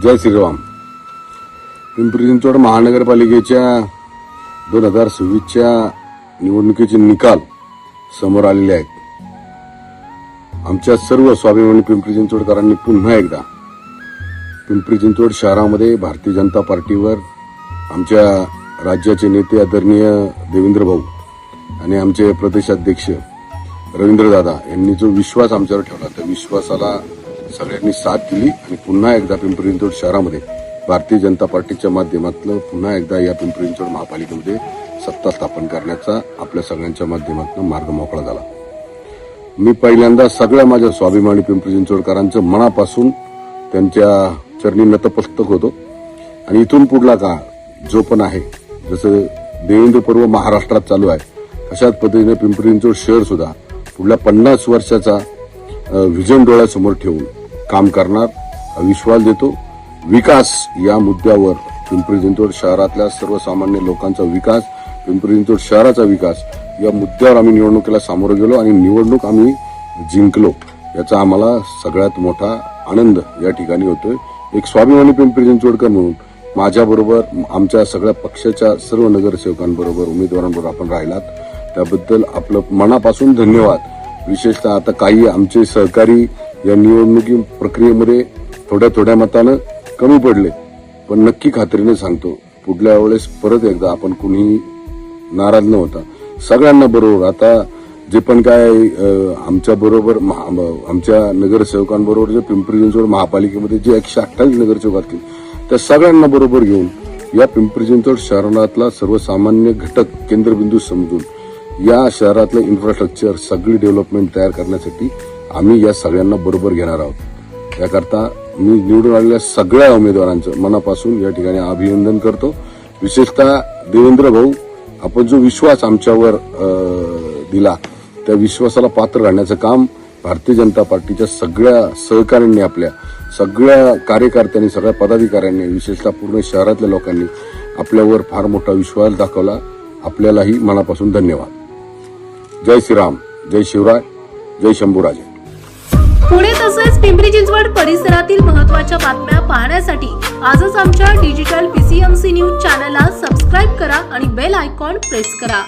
जय श्रीराम. पिंपरी चिंचवड महानगरपालिकेच्या 2026च्या निवडणुकीचे निकाल समोर आलेले आहेत. आमच्या सर्व स्वाभिमानी पिंपरी चिंचवडकरांनी पुन्हा एकदा पिंपरी चिंचवड शहरामध्ये भारतीय जनता पार्टीवर आमच्या राज्याचे नेते आदरणीय देवेंद्र भाऊ आणि आमचे प्रदेशाध्यक्ष रवींद्रदादा यांनी जो विश्वास आमच्यावर ठेवला त्या विश्वासाला सगळ्यांनी साथ दिली आणि पुन्हा एकदा पिंपरी चिंचवड शहरामध्ये भारतीय जनता पार्टीच्या माध्यमातून पुन्हा एकदा या पिंपरी चिंचवड महापालिकेमध्ये सत्ता स्थापन करण्याचा आपल्या सगळ्यांच्या माध्यमातून मार्ग मोकळा झाला. मी पहिल्यांदा सगळ्या माझ्या स्वाभिमानी पिंपरी चिंचवडकरांचं मनापासून त्यांच्या चरणी नतमस्तक होतो आणि इथून पुढला काळ जो पण आहे जसं देवेंद्र पर्व महाराष्ट्रात चालू आहे अशाच पद्धतीने पिंपरी चिंचवड शहर सुद्धा पुढल्या 50 वर्षाचा व्हिजन डोळ्यासमोर ठेवून काम करणार विश्वास देतो. विकास या मुद्द्यावर पिंपरी चिंचवड शहरातल्या सर्वसामान्य लोकांचा विकास, पिंपरी चिंचवड शहराचा विकास या मुद्द्यावर आम्ही निवडणुकीला सामोरे गेलो आणि निवडणूक आम्ही जिंकलो. याचा आम्हाला सगळ्यात मोठा आनंद या ठिकाणी होतोय. एक स्वाभिमानी पिंपरी चिंचवडकर म्हणून माझ्याबरोबर आमच्या सगळ्या पक्षाच्या सर्व नगरसेवकांबरोबर उमेदवारांबरोबर आपण राहिलात त्याबद्दल आपलं मनापासून धन्यवाद. विशेषतः आता काही आमचे सहकारी या निवडणुकी प्रक्रियेमध्ये थोड्या मतानं कमी पडले, पण नक्की खात्रीने सांगतो पुढल्या वेळेस परत एकदा आपण कुणीही नाराज न होता सगळ्यांना बरोबर आता जे पण काय आमच्या बरोबर आमच्या नगरसेवकांबरोबर जे पिंपरी चिंचवड महापालिकेमध्ये जे 128 नगरसेवक असतील त्या सगळ्यांना बरोबर घेऊन या पिंपरी चिंचवड शहरातला सर्वसामान्य घटक केंद्रबिंदू समजून या शहरातलं इन्फ्रास्ट्रक्चर सगळी डेव्हलपमेंट तयार करण्यासाठी आम्ही या सगळ्यांना बरोबर घेणार आहोत. याकरता मी निवडून आलेल्या सगळ्या उमेदवारांचं मनापासून या ठिकाणी अभिनंदन करतो. विशेषतः देवेंद्र भाऊ आपण जो विश्वास आमच्यावर दिला त्या विश्वासाला पात्र राहण्याचं काम भारतीय जनता पार्टीच्या सगळ्या सहकाऱ्यांनी आपल्या सगळ्या कार्यकर्त्यांनी सगळ्या पदाधिकाऱ्यांनी विशेषतः पूर्ण शहरातल्या लोकांनी आपल्यावर फार मोठा विश्वास दाखवला. आपल्यालाही मनापासून धन्यवाद. जय श्रीराम, जय शिवराय, जय शंभूराजे. पुणे तसेच पिंपरी चिंचवड परिसरातील महत्त्वाच्या बातम्या पाहण्यासाठी आजच आमच्या डिजिटल PCMC न्यूज चॅनलला सबस्क्राईब करा आणि बेल आयकॉन प्रेस करा.